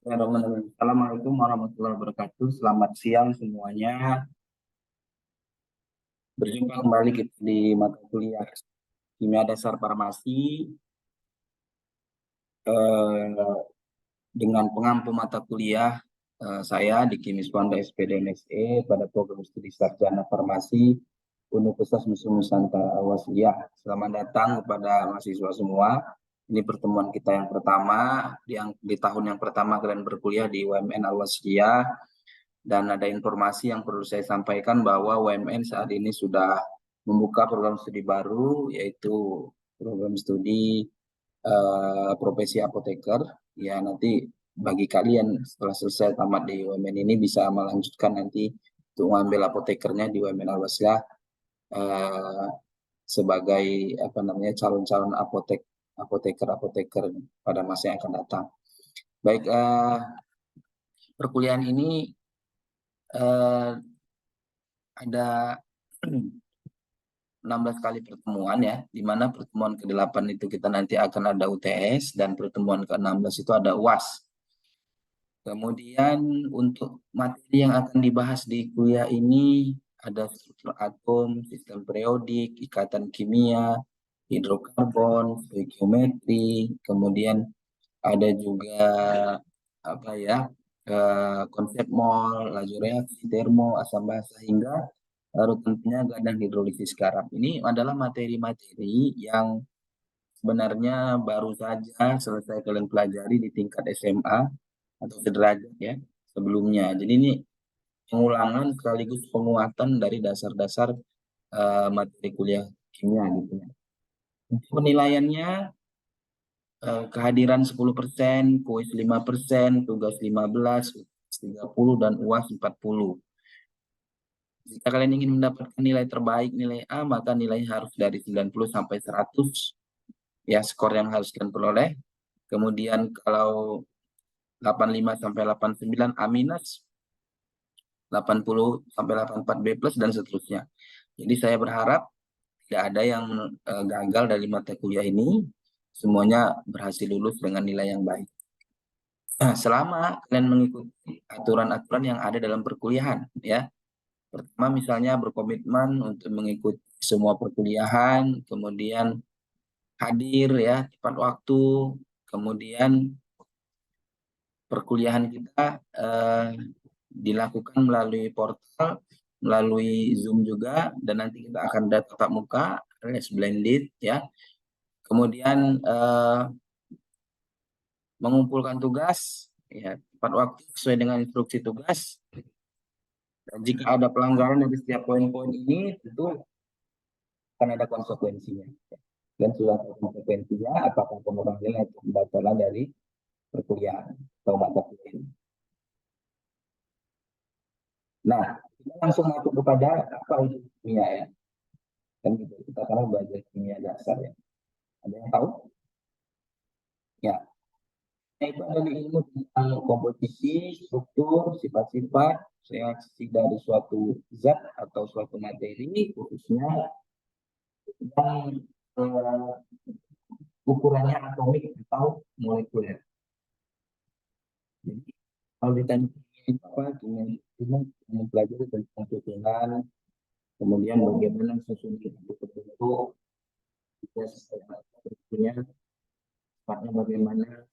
Assalamualaikum warahmatullahi wabarakatuh. Selamat siang semuanya. Berjumpa kembali kita di mata kuliah Kimia Dasar Farmasi eh, dengan pengampu mata kuliah saya di Kimis Wanda SPD MSE pada program studi sarjana farmasi Universitas Muslim Nusantara Al-Wasliyah. Selamat datang kepada mahasiswa semua. Ini pertemuan kita yang pertama di tahun yang pertama kalian berkuliah di UMN Al-Wasliyah. Dan ada informasi yang perlu saya sampaikan bahwa UMN saat ini sudah membuka program studi baru, yaitu program studi profesi apoteker. Ya, nanti bagi kalian setelah selesai tamat di UMN ini bisa melanjutkan nanti untuk mengambil apotekernya di UMN Al-Wasliyah sebagai calon-calon apoteker pada masa yang akan datang. Baik, perkuliahan ini ada 16 kali pertemuan ya, di mana pertemuan ke-8 itu kita nanti akan ada UTS dan pertemuan ke-16 itu ada UAS. Kemudian untuk materi yang akan dibahas di kuliah ini ada struktur atom, sistem periodik, ikatan kimia, hidrokarbon, stoikiometri, kemudian ada juga konsep mol, laju reaksi, termo, asam basa hingga lalu tentunya dan hidrolisis garam. Ini adalah materi-materi yang sebenarnya baru saja selesai kalian pelajari di tingkat SMA atau sederajat ya sebelumnya. Jadi ini pengulangan sekaligus penguatan dari dasar-dasar materi kuliah kimia gitu ya. Penilaiannya kehadiran 10%, kuis 5%, tugas 15, 30 dan UAS 40. Jika kalian ingin mendapatkan nilai terbaik, nilai A, maka nilainya harus dari 90 sampai 100. Ya, skor yang harus kalian peroleh. Kemudian kalau 85 sampai 89 A minus, 80 sampai 84 B plus, dan seterusnya. Jadi saya berharap tidak ada yang gagal dari mata kuliah ini. Semuanya berhasil lulus dengan nilai yang baik. Nah, selama kalian mengikuti aturan-aturan yang ada dalam perkuliahan, ya. Pertama misalnya berkomitmen untuk mengikuti semua perkuliahan, kemudian hadir ya tepat waktu, kemudian perkuliahan kita dilakukan melalui portal, melalui Zoom juga, dan nanti kita akan ada tatap muka, alias blended ya. Kemudian mengumpulkan tugas ya tepat waktu sesuai dengan instruksi tugas. Dan jika ada pelanggaran dari setiap poin-poin ini, tentu akan ada konsekuensinya. Dan sudah ada konsekuensinya, apakah pengurangan nilai atau pembatalan dari perkuliahan atau mata kuliah. Nah, kita langsung masuk kepada apa itu kimia ya. Kan gitu, kita sekarang belajar kimia dasar ya. Ada yang tahu? Ya, itu adalah ilmu tentang komposisi, struktur, sifat-sifat, reaksi dari suatu zat atau suatu materi, khususnya yang ukurannya atomik atau molekuler. Jadi kalau ditanya apa, kimia mempelajari tentang susunan, kemudian bagaimana susunan itu terbentuk, bentuknya, sifatnya bagaimana,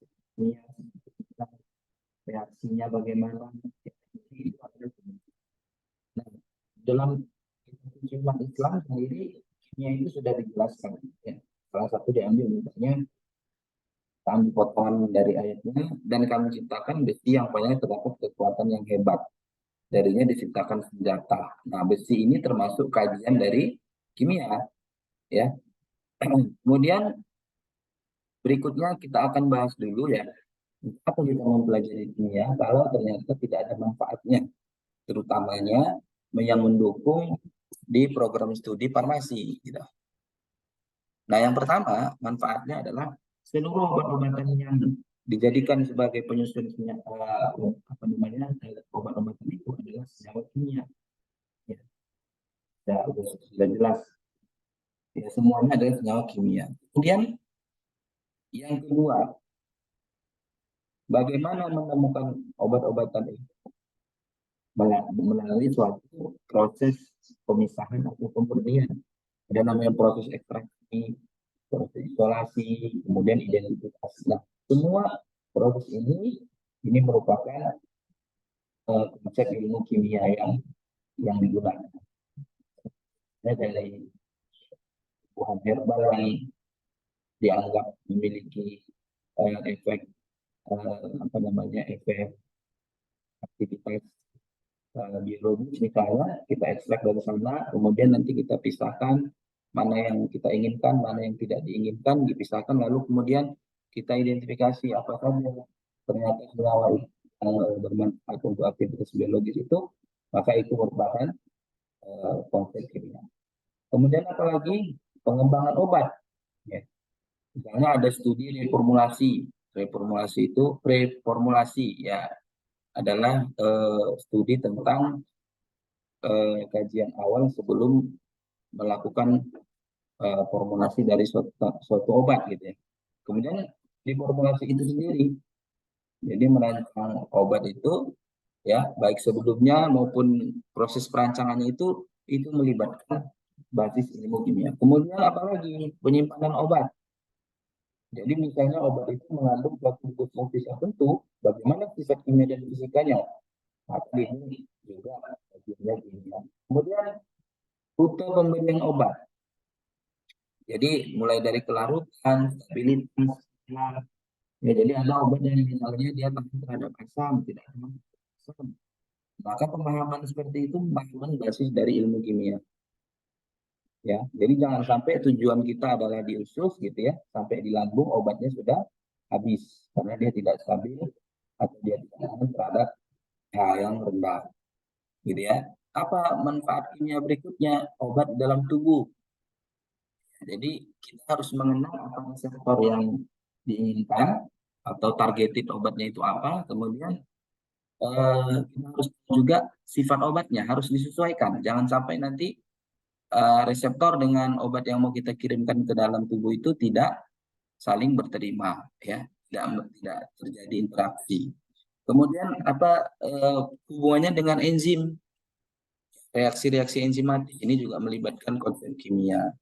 reaksinya bagaimana. Nah, dalam umat Islam sendiri kimia itu sudah dijelaskan. Ya. Salah satu diambil misalnya kami potongan dari ayatnya dan kami ciptakan besi yang banyak terdapat kekuatan yang hebat. Darinya diciptakan senjata. Nah, besi ini termasuk kajian dari kimia, ya. Kemudian berikutnya kita akan bahas dulu ya, apa kita mempelajari kimia kalau ternyata tidak ada manfaatnya, terutamanya yang mendukung di program studi farmasi. Gitu. Nah, yang pertama manfaatnya adalah seluruh obat-obatan yang dijadikan sebagai penyusun obat-obatan itu adalah senyawa kimia. Ya, sudah jelas. Ya, semuanya adalah senyawa kimia. Kemudian yang kedua, Bagaimana menemukan obat-obatan itu? Melalui suatu proses pemisahan atau pemurnian. Ada namanya proses ekstraksi, proses isolasi, kemudian identifikasi. Nah, semua proses ini merupakan konsep ilmu kimia yang digunakan. Dari buah herbal yang dianggap memiliki efek apa namanya efek aktivitas biologis, misalnya kita ekstrak dari sana, kemudian nanti kita pisahkan mana yang kita inginkan, mana yang tidak diinginkan, dipisahkan, lalu kemudian kita identifikasi apa saja ternyata senyawa yang bermanfaat untuk aktivitas biologis itu, maka itu merupakan konsep kimia. Kemudian apalagi pengembangan obat, ya. Misalnya ada studi reformulasi. Reformulasi itu preformulasi ya adalah studi tentang kajian awal sebelum melakukan formulasi dari suatu obat gitu ya. Kemudian di formulasi itu sendiri, jadi merancang obat itu ya baik sebelumnya maupun proses perancangannya itu melibatkan basis ilmu kimia. Kemudian apalagi penyimpanan obat. Jadi misalnya obat itu mengandung suatu fungsi tertentu, bagaimana sifat kimia dan fisikanya? Maka ini juga bagiannya kimia. Kemudian rute pemberian obat. Jadi mulai dari kelarutan, stabilitas, ya jadi ada obat yang misalnya dia tahan terhadap asam, tidak tahan asam. Maka pemahaman seperti itu pemahaman basis dari ilmu kimia. Ya, jadi jangan sampai tujuan kita adalah di usus gitu ya, sampai di lambung obatnya sudah habis karena dia tidak stabil atau dia tidak tahan terhadap pH yang rendah, gitu ya. Apa manfaat kimia berikutnya? Obat dalam tubuh. Jadi kita harus mengenal apa reseptor yang diinginkan atau targeted obatnya itu apa, kemudian kita harus juga sifat obatnya harus disesuaikan. Jangan sampai nanti reseptor dengan obat yang mau kita kirimkan ke dalam tubuh itu tidak saling berterima, ya, tidak terjadi interaksi. Kemudian apa hubungannya dengan enzim? Reaksi-reaksi enzimatik ini juga melibatkan konsep kimia.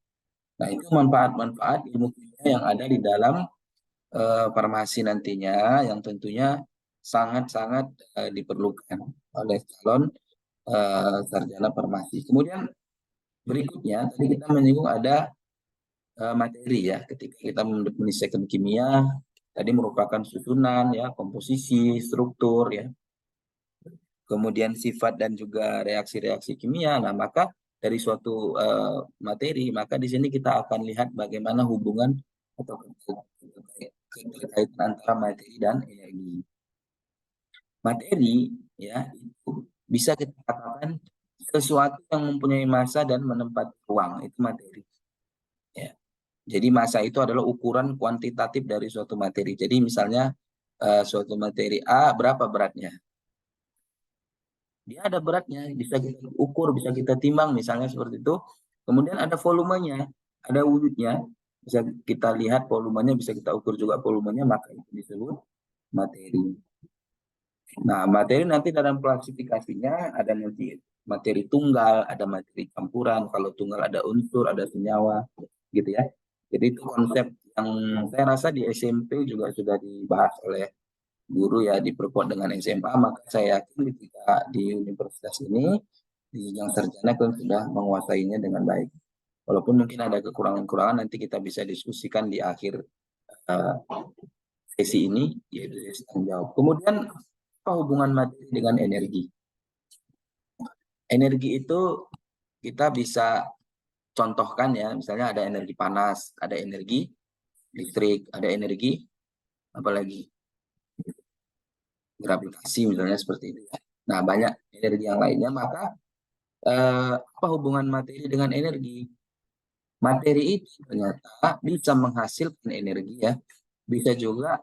Nah, itu manfaat-manfaat ilmu kimia yang ada di dalam farmasi nantinya yang tentunya sangat-sangat diperlukan oleh calon sarjana farmasi. Kemudian berikutnya tadi kita menyinggung ada materi ya. Ketika kita menyelesaikan kimia, tadi merupakan susunan ya, komposisi, struktur ya. Kemudian sifat dan juga reaksi-reaksi kimia. Nah, maka dari suatu materi, maka di sini kita akan lihat bagaimana hubungan atau keterkaitan antara materi dan energi. Materi ya itu bisa kita katakan sesuatu yang mempunyai massa dan menempati ruang, itu materi. Ya. Jadi massa itu adalah ukuran kuantitatif dari suatu materi. Jadi misalnya suatu materi A berapa beratnya? Dia ada beratnya, bisa kita ukur, bisa kita timbang, misalnya seperti itu. Kemudian ada volumenya, ada wujudnya, bisa kita lihat volumenya, bisa kita ukur juga volumenya, maka itu disebut materi. Nah, materi nanti dalam klasifikasinya ada nanti materi tunggal, ada materi campuran, kalau tunggal ada unsur, ada senyawa, gitu ya. Jadi itu konsep yang saya rasa di SMP juga sudah dibahas oleh guru ya, diperkuat dengan SMA, maka saya yakin ketika di universitas ini di jenjang sarjana kan sudah menguasainya dengan baik. Walaupun mungkin ada kekurangan-kekurangan, nanti kita bisa diskusikan di akhir uh, sesi ini, yaitu sesi tanya jawab. Kemudian apa hubungan materi dengan energi? Energi itu kita bisa contohkan ya, misalnya ada energi panas, ada energi listrik, ada energi apalagi gravitasi misalnya seperti itu ya. Nah, banyak energi yang lainnya, maka apa hubungan materi dengan energi? Materi itu ternyata bisa menghasilkan energi ya, bisa juga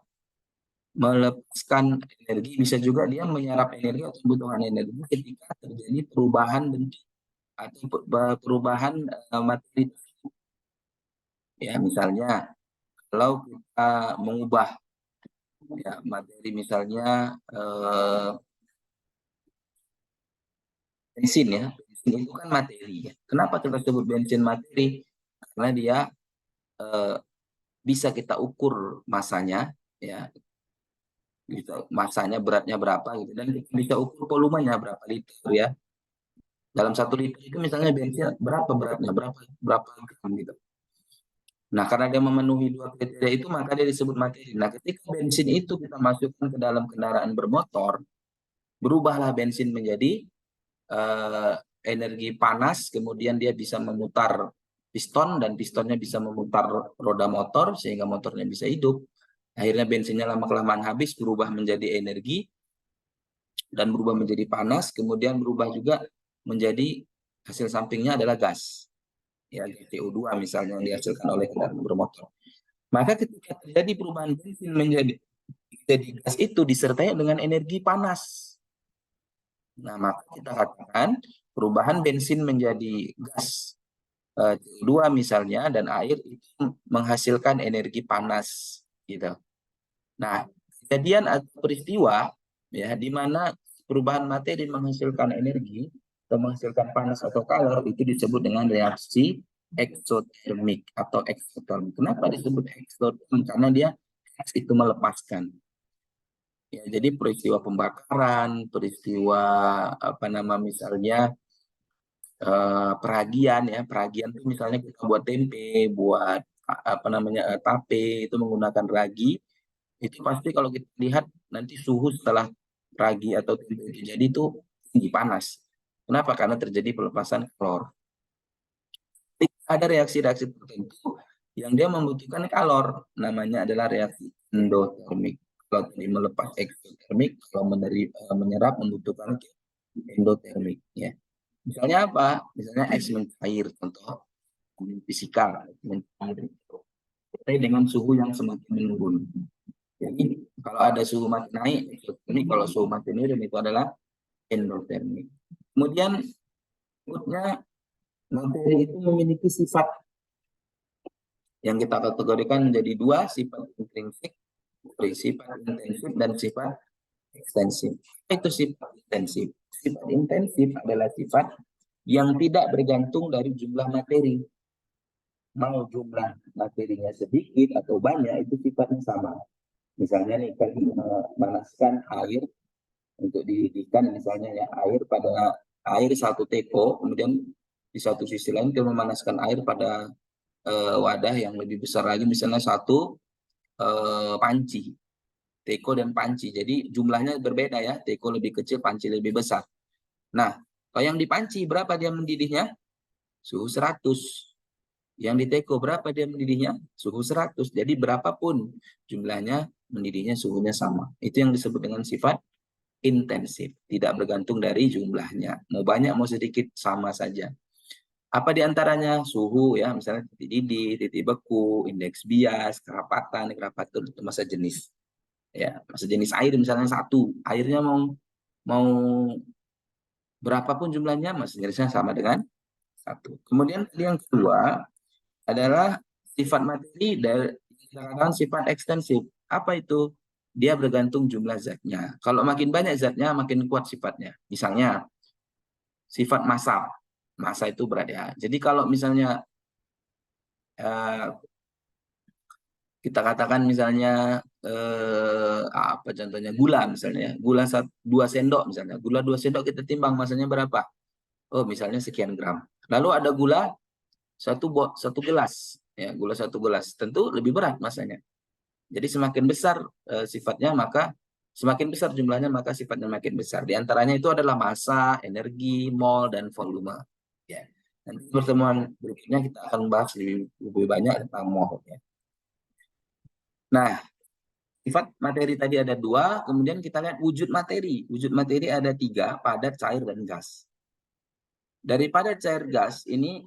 melepaskan energi, bisa juga dia menyerap energi atau kebutuhan energi ketika terjadi perubahan bentuk atau perubahan materi. Ya, misalnya kalau kita mengubah Ya, materi misalnya bensin ya. Bensin itu kan materi ya. Kenapa kita sebut bensin materi? Karena dia eh, bisa kita ukur masanya ya, gitu. Masanya beratnya berapa gitu, dan kita bisa ukur volumenya berapa liter ya. Dalam 1 liter itu misalnya bensin berapa beratnya, berapa berapa gram gitu. Nah, karena dia memenuhi dua kriteria itu, maka dia disebut materi. Nah, ketika bensin itu kita masukkan ke dalam kendaraan bermotor, berubahlah bensin menjadi eh, energi panas, kemudian dia bisa memutar piston, dan pistonnya bisa memutar roda motor sehingga motornya bisa hidup. Akhirnya bensinnya lama-kelamaan habis, berubah menjadi energi, dan berubah menjadi panas, kemudian berubah juga menjadi hasil sampingnya adalah gas. Ya, CO2 misalnya yang dihasilkan oleh kendaraan bermotor. Maka ketika terjadi perubahan bensin menjadi gas, itu disertai dengan energi panas. Nah, maka kita katakan perubahan bensin menjadi gas CO2 misalnya dan air itu menghasilkan energi panas gitu. Nah, kejadian atau peristiwa ya di mana perubahan materi menghasilkan energi atau menghasilkan panas atau kalor itu disebut dengan reaksi eksotermik atau eksotermik. Kenapa disebut eksotermik? Karena dia itu melepaskan. Ya, jadi peristiwa pembakaran, peristiwa apa nama misalnya peragian ya, peragian itu misalnya kita buat tempe, buat apa namanya tape itu menggunakan ragi, itu pasti kalau kita lihat nanti suhu setelah ragi atau tempe itu jadi itu tinggi panas. Kenapa? Karena terjadi pelepasan kalor. Ada reaksi-reaksi tertentu yang dia membutuhkan kalor, namanya adalah reaksi endotermik. Kalau tadi melepas eksotermik, kalau menyerap membutuhkan endotermik. Ya. Misalnya apa? Misalnya es mencair, contoh fisika, mencair dengan suhu yang semakin menurun. Jadi kalau ada suhu makin naik, eksotermik, kalau suhu makin turun itu adalah endotermik. Kemudian berikutnya, materi itu memiliki sifat yang kita kategorikan menjadi dua, sifat intrinsik, sifat intensif dan sifat ekstensif. Itu sifat intensif. Sifat intensif adalah sifat yang tidak bergantung dari jumlah materi. Mau jumlah materinya sedikit atau banyak, itu sifatnya sama. Misalnya nih, kan memanaskan air untuk dididihkan, misalnya ya, air 1 teko, kemudian di satu sisi lain kita memanaskan air pada wadah yang lebih besar lagi, misalnya 1 panci, teko dan panci. Jadi jumlahnya berbeda ya, teko lebih kecil, panci lebih besar. Nah, kalau yang di panci berapa dia mendidihnya? Suhu 100. Yang di teko berapa dia mendidihnya? Suhu 100. Jadi berapapun jumlahnya, mendidihnya suhunya sama. Itu yang disebut dengan sifat intensif. Tidak bergantung dari jumlahnya. Mau banyak, mau sedikit, sama saja. Apa di antaranya? Suhu ya, misalnya titik didih, titik beku, indeks bias, kerapatan, kerapatan, itu masa jenis. Ya, masa jenis air misalnya 1. Airnya mau berapapun jumlahnya, masa jenisnya sama dengan 1. Kemudian yang kedua adalah sifat materi dari sifat ekstensif. Apa itu? Dia bergantung jumlah zatnya. Kalau makin banyak zatnya, makin kuat sifatnya. Misalnya, sifat massa. Massa itu berat ya. Jadi kalau misalnya eh, kita katakan misalnya apa contohnya, gula misalnya, gula 2 sendok misalnya, gula 2 sendok kita timbang masanya berapa? Oh misalnya sekian gram. Lalu ada gula satu gelas, ya gula 1 gelas, tentu lebih berat masanya. Jadi semakin besar sifatnya, maka semakin besar jumlahnya, maka sifatnya makin besar. Di antaranya itu adalah massa, energi, mol, dan volume. Ya. Nanti pertemuan berikutnya kita akan bahas lebih banyak tentang mol. Ya. Nah, sifat materi tadi ada 2, kemudian kita lihat wujud materi. Wujud materi ada 3, padat, cair, dan gas. Dari padat, cair, gas ini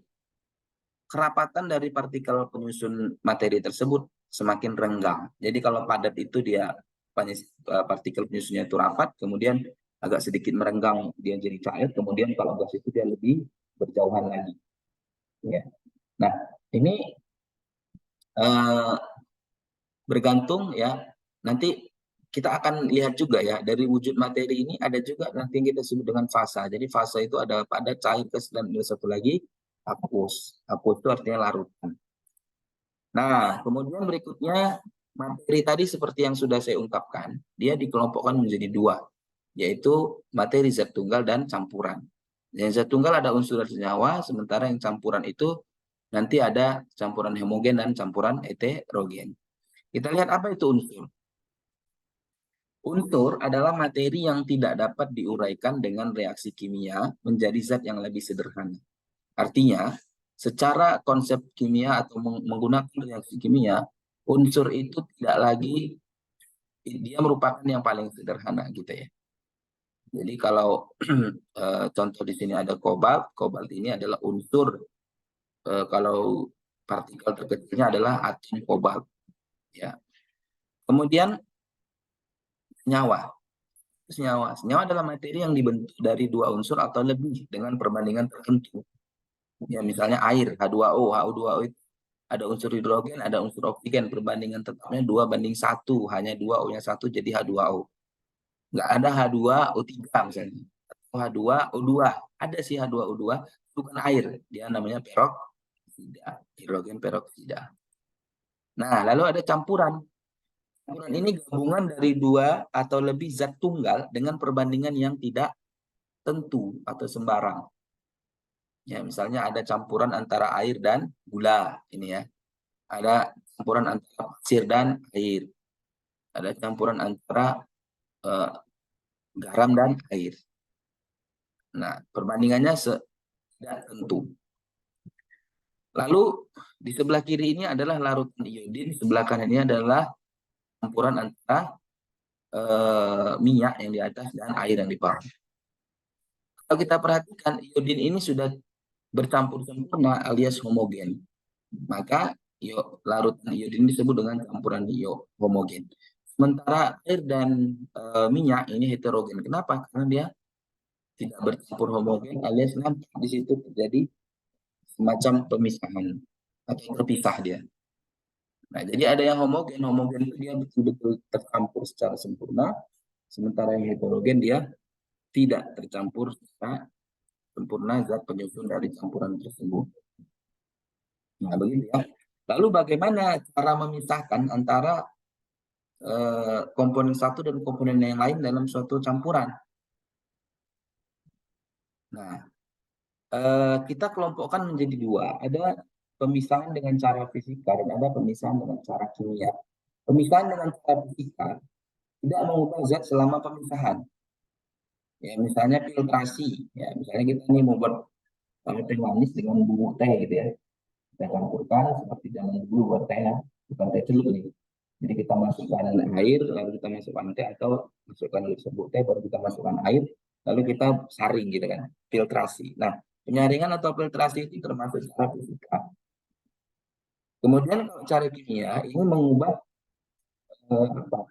kerapatan dari partikel penyusun materi tersebut semakin renggang. Jadi kalau padat itu dia partikel penyusunnya itu rapat, kemudian agak sedikit merenggang dia jadi cair, kemudian kalau gas itu dia lebih berjauhan lagi. Ya. Nah, ini bergantung ya. Nanti kita akan lihat juga ya, dari wujud materi ini ada juga nanti yang kita sebut dengan fasa. Jadi fasa itu ada padat, cair, gas, dan ada satu lagi aqueous. Aqueous itu artinya larutan. Nah, kemudian berikutnya materi tadi seperti yang sudah saya ungkapkan, dia dikelompokkan menjadi dua, yaitu materi zat tunggal dan campuran. Yang zat tunggal ada unsur dan senyawa, sementara yang campuran itu nanti ada campuran homogen dan campuran heterogen. Kita lihat apa itu unsur. Unsur adalah materi yang tidak dapat diuraikan dengan reaksi kimia menjadi zat yang lebih sederhana. Artinya, secara konsep kimia atau menggunakan reaksi kimia, unsur itu tidak lagi, dia merupakan yang paling sederhana gitu ya. Jadi kalau contoh di sini ada kobalt, kobalt ini adalah unsur, kalau partikel terkecilnya adalah atom kobalt. Ya. Kemudian senyawa. Senyawa adalah materi yang dibentuk dari dua unsur atau lebih dengan perbandingan tertentu. Ya, misalnya air, H2O, HO2O itu ada unsur hidrogen, ada unsur oksigen, perbandingan tetapnya 2:1, hanya 2 O-nya 1 jadi H2O. Nggak ada H2O3 misalnya, atau H2O2, ada sih H2O2, bukan air, dia namanya peroksida, hidrogen peroksida. Nah, lalu ada campuran. Campuran ini gabungan dari dua atau lebih zat tunggal dengan perbandingan yang tidak tentu atau sembarang. Ya, misalnya ada campuran antara air dan gula, ini ya. Ada campuran antara pasir dan air. Ada campuran antara garam dan air. Nah, perbandingannya tidak tentu. Lalu di sebelah kiri ini adalah larutan iodin, sebelah kanan ini adalah campuran antara minyak yang di atas dan air yang di bawah. Kalau kita perhatikan, iodin ini sudah bercampur sempurna alias homogen. Maka larutan iodin disebut dengan campuran homogen. Sementara air dan minyak ini heterogen. Kenapa? Karena dia tidak bercampur homogen alias nampak di situ terjadi semacam pemisahan atau terpisah dia. Nah, jadi ada yang homogen itu dia betul-betul tercampur secara sempurna, sementara yang heterogen dia tidak tercampur secara sempurna zat penyusun dari campuran tersebut. Nah, begitu ya. Lalu bagaimana cara memisahkan antara komponen satu dan komponen yang lain dalam suatu campuran? Nah, kita kelompokkan menjadi dua. Ada pemisahan dengan cara fisika dan ada pemisahan dengan cara kimia. Pemisahan dengan cara fisika tidak mengubah zat selama pemisahan. Ya, misalnya filtrasi. Ya, misalnya kita ini mau buat teh manis dengan bubuk teh gitu ya. Kita campurkan seperti zaman dulu buat teh, bukan teh celup nih. Jadi kita masukkan air, lalu kita masukkan teh atau masukkan serbuk teh, baru kita masukkan air, lalu kita saring gitu kan, filtrasi. Nah, penyaringan atau filtrasi itu termasuk cara fisika. Kemudian kalau cara kimia ini mengubah apa?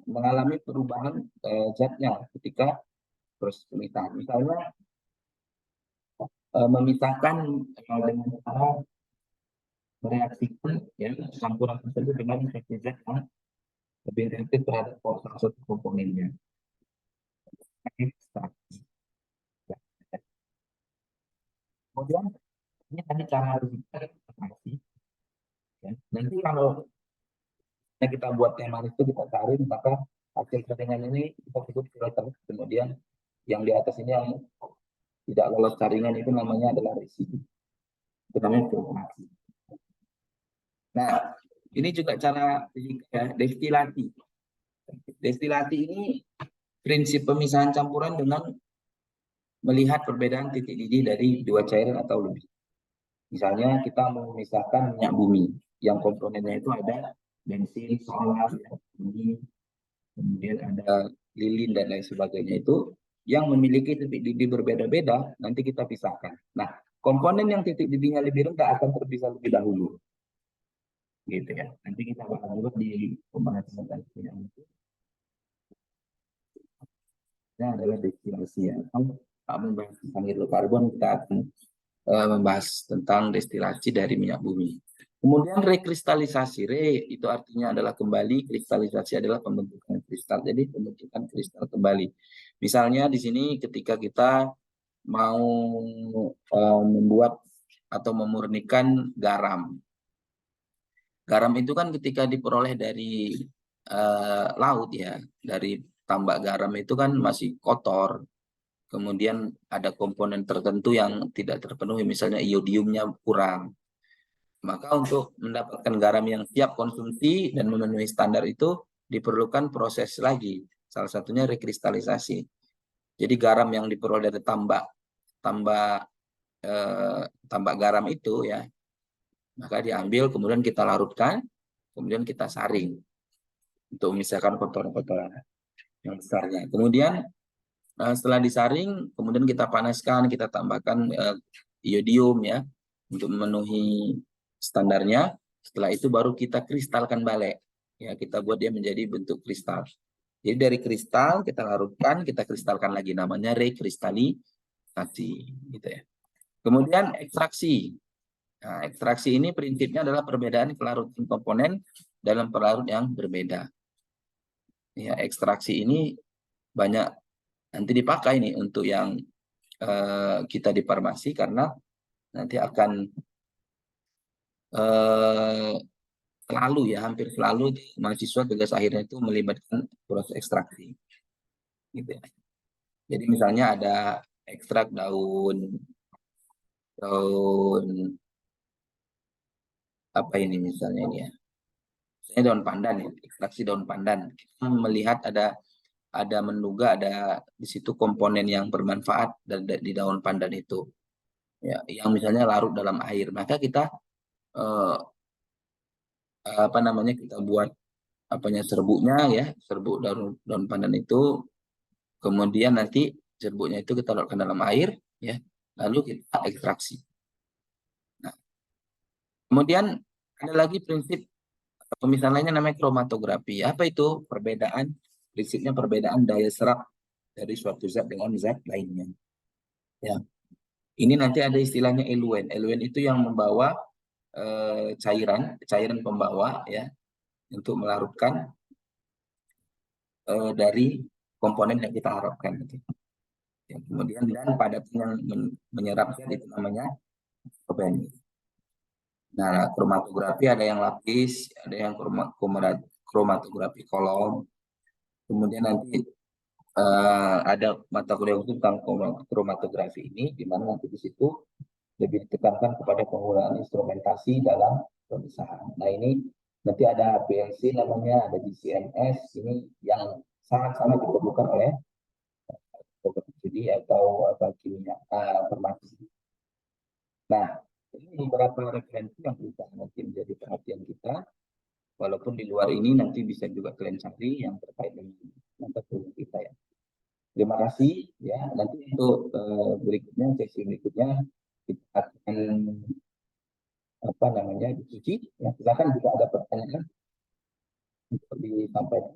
Mengalami perubahan zatnya ketika proses pemisahan. Misalnya memisahkan dengan cara mereaksikan ya campuran tersebut dengan zat yang lebih sensitif terhadap salah satu komponennya. Kemudian ini tadi cara berpikir operasi. Ya. Nanti kalau kita buat teh manis itu kita tarik, maka hasil saringan ini kita sebut filter. Kemudian yang di atas ini yang tidak lolos saringan itu namanya adalah residu. Itu namanya filtrasi. Nah, ini juga cara ya, destilasi. Destilasi ini prinsip pemisahan campuran dengan melihat perbedaan titik didih dari dua cairan atau lebih. Misalnya kita memisahkan minyak bumi yang komponennya itu ada bensin, solar, ini, kemudian ada lilin dan lain sebagainya itu yang memiliki titik didih berbeda-beda nanti kita pisahkan. Nah, komponen yang titik didihnya lebih rendah akan terpisah lebih dahulu. Gitu ya. Nanti kita bahas dulu di pembahasan tentang itu. Ini adalah destilasi ya. Kalau membahas tentang hidrokarbon, kita akan membahas tentang destilasi dari minyak bumi. Kemudian rekristalisasi, itu artinya adalah kembali, kristalisasi adalah pembentukan kristal. Jadi pembentukan kristal kembali. Misalnya di sini ketika kita mau membuat atau memurnikan garam. Garam itu kan ketika diperoleh dari laut ya, dari tambak garam itu kan masih kotor. Kemudian ada komponen tertentu yang tidak terpenuhi, misalnya iodiumnya kurang. Maka untuk mendapatkan garam yang siap konsumsi dan memenuhi standar itu diperlukan proses lagi. Salah satunya rekristalisasi. Jadi garam yang diperoleh dari tambak tambak garam itu ya, maka diambil kemudian kita larutkan, kemudian kita saring untuk memisahkan kotoran-kotoran yang besarnya. Kemudian setelah disaring, kemudian kita panaskan, kita tambahkan iodium ya untuk memenuhi standarnya. Setelah itu baru kita kristalkan balik. Ya, kita buat dia menjadi bentuk kristal. Jadi dari kristal kita larutkan, kita kristalkan lagi, namanya rekristalisasi gitu ya. Kemudian ekstraksi. Nah, ekstraksi ini prinsipnya adalah perbedaan pelarutan komponen dalam pelarut yang berbeda. Ya, ekstraksi ini banyak nanti dipakai nih untuk yang kita di farmasi, karena nanti akan selalu ya, hampir selalu mahasiswa tugas akhirnya itu melibatkan proses ekstraksi. Gitu ya. Jadi misalnya ada ekstrak daun apa ini misalnya ini ya. Misalnya daun pandan ya, ekstraksi daun pandan. Kita melihat ada menduga ada di situ komponen yang bermanfaat di daun pandan itu. Ya, yang misalnya larut dalam air, maka kita apa namanya, kita buat apanya, serbuknya ya, serbuk daun pandan itu, kemudian nanti serbuknya itu kita larutkan dalam air ya, lalu kita ekstraksi. Nah, kemudian ada lagi prinsip pemisahan lainnya namanya kromatografi. Apa itu? Prinsipnya perbedaan daya serap dari suatu zat dengan zat lainnya. Ya, ini nanti ada istilahnya eluen. Eluen itu yang membawa cairan pembawa ya, untuk melarutkan dari komponen yang kita harapkan. Gitu. Ya, kemudian dan padat yang menyerap zat itu namanya absorben. Nah, kromatografi ada yang lapis, ada yang kromatografi kolom. Kemudian nanti ada mata kuliah khusus tentang kromatografi ini, di mana nanti di situ lebih ditekankan kepada penggunaan instrumentasi dalam pemisahan. Nah ini nanti ada PLC namanya, ada GCMS, ini yang sangat-sangat diperlukan oleh studi atau apa kimia farmasi. Nah, ini beberapa referensi yang bisa nanti menjadi perhatian kita. Walaupun di luar ini nanti bisa juga kalian cari yang terkait dengan mata kuliah kita ya. Terima kasih ya. Nanti untuk berikutnya, sesi berikutnya kita akan apa namanya diskusi. Ya, silakan jika ada pertanyaan untuk disampaikan.